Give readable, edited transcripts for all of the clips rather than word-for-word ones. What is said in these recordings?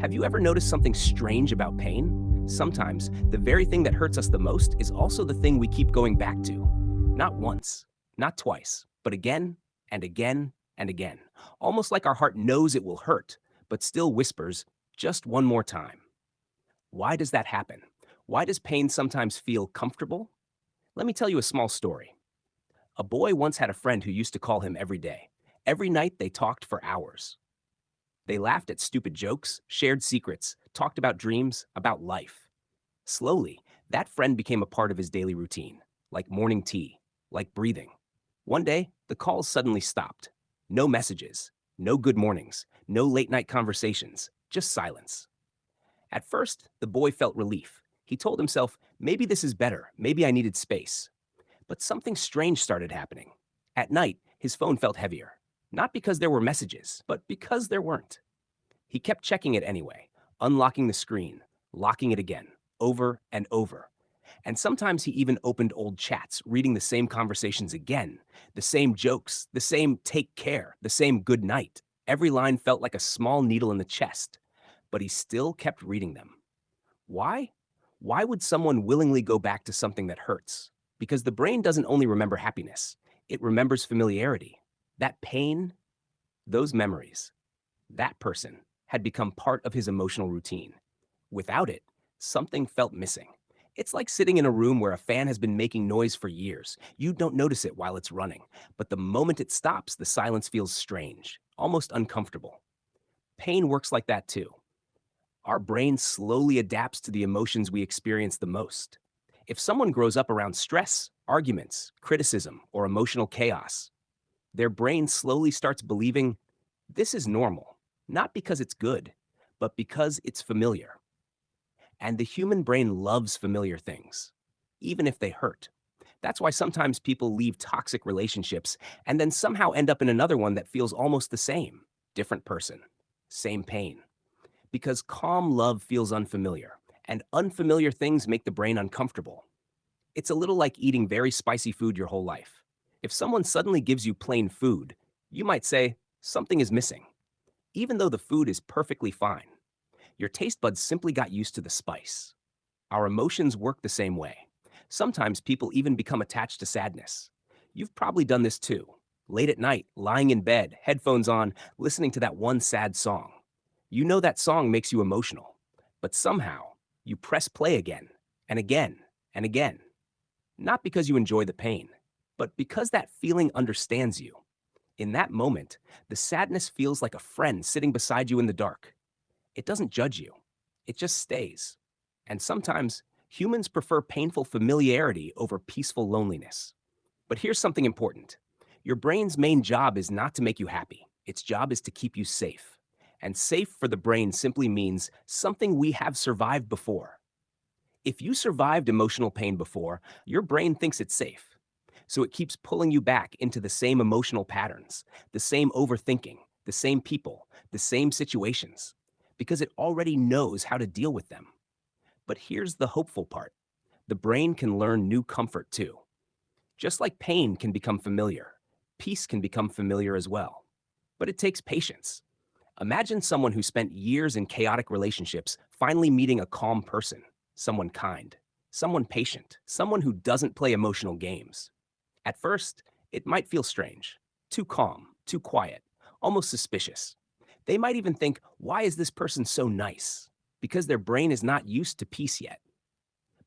Have you ever noticed something strange about pain? Sometimes, the very thing that hurts us the most is also the thing we keep going back to. Not once, not twice, but again and again and again. Almost like our heart knows it will hurt, but still whispers, just one more time. Why does that happen? Why does pain sometimes feel comfortable? Let me tell you a small story. A boy once had a friend who used to call him every day. Every night they talked for hours. They laughed at stupid jokes, shared secrets, talked about dreams, about life. Slowly, that friend became a part of his daily routine, like morning tea, like breathing. One day, the calls suddenly stopped. No messages, no good mornings, no late night conversations, just silence. At first, the boy felt relief. He told himself, maybe this is better, maybe I needed space. But something strange started happening. At night, his phone felt heavier. Not because there were messages, but because there weren't. He kept checking it anyway, unlocking the screen, locking it again, over and over. And sometimes he even opened old chats, reading the same conversations again, the same jokes, the same take care, the same good night. Every line felt like a small needle in the chest, but he still kept reading them. Why? Why would someone willingly go back to something that hurts? Because the brain doesn't only remember happiness, it remembers familiarity. That pain, those memories, that person had become part of his emotional routine. Without it, something felt missing. It's like sitting in a room where a fan has been making noise for years. You don't notice it while it's running, but the moment it stops, the silence feels strange, almost uncomfortable. Pain works like that too. Our brain slowly adapts to the emotions we experience the most. If someone grows up around stress, arguments, criticism, or emotional chaos, their brain slowly starts believing this is normal, not because it's good, but because it's familiar. And the human brain loves familiar things, even if they hurt. That's why sometimes people leave toxic relationships and then somehow end up in another one that feels almost the same. Different person, same pain. Because calm love feels unfamiliar, and unfamiliar things make the brain uncomfortable. It's a little like eating very spicy food your whole life. If someone suddenly gives you plain food, you might say, something is missing, even though the food is perfectly fine. Your taste buds simply got used to the spice. Our emotions work the same way. Sometimes people even become attached to sadness. You've probably done this too. Late at night, lying in bed, headphones on, listening to that one sad song. You know that song makes you emotional, but somehow you press play again and again and again. Not because you enjoy the pain, but because that feeling understands you. In that moment, the sadness feels like a friend sitting beside you in the dark. It doesn't judge you, it just stays. And sometimes humans prefer painful familiarity over peaceful loneliness. But here's something important. Your brain's main job is not to make you happy. Its job is to keep you safe. And safe for the brain simply means something we have survived before. If you survived emotional pain before, your brain thinks it's safe. So it keeps pulling you back into the same emotional patterns, the same overthinking, the same people, the same situations, because it already knows how to deal with them. But here's the hopeful part. The brain can learn new comfort too. Just like pain can become familiar, peace can become familiar as well. But it takes patience. Imagine someone who spent years in chaotic relationships finally meeting a calm person, someone kind, someone patient, someone who doesn't play emotional games. At first, it might feel strange, too calm, too quiet, almost suspicious. They might even think, why is this person so nice? Because their brain is not used to peace yet.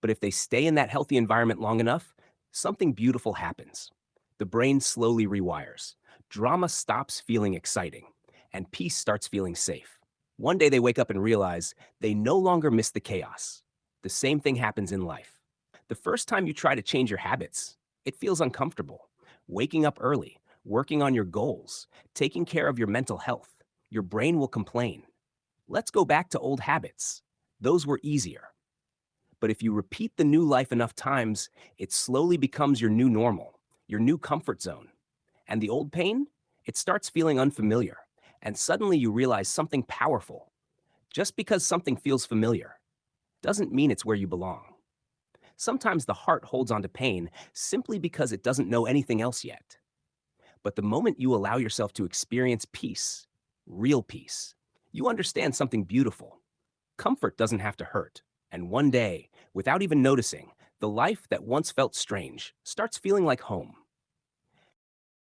But if they stay in that healthy environment long enough, something beautiful happens. The brain slowly rewires. Drama stops feeling exciting, and peace starts feeling safe. One day they wake up and realize they no longer miss the chaos. The same thing happens in life. The first time you try to change your habits, it feels uncomfortable. Waking up early, working on your goals, taking care of your mental health, your brain will complain. Let's go back to old habits. Those were easier. But if you repeat the new life enough times, it slowly becomes your new normal, your new comfort zone. And the old pain? It starts feeling unfamiliar. And suddenly you realize something powerful. Just because something feels familiar doesn't mean it's where you belong. Sometimes the heart holds on to pain simply because it doesn't know anything else yet. But the moment you allow yourself to experience peace, real peace, you understand something beautiful. Comfort doesn't have to hurt. And one day, without even noticing, the life that once felt strange starts feeling like home.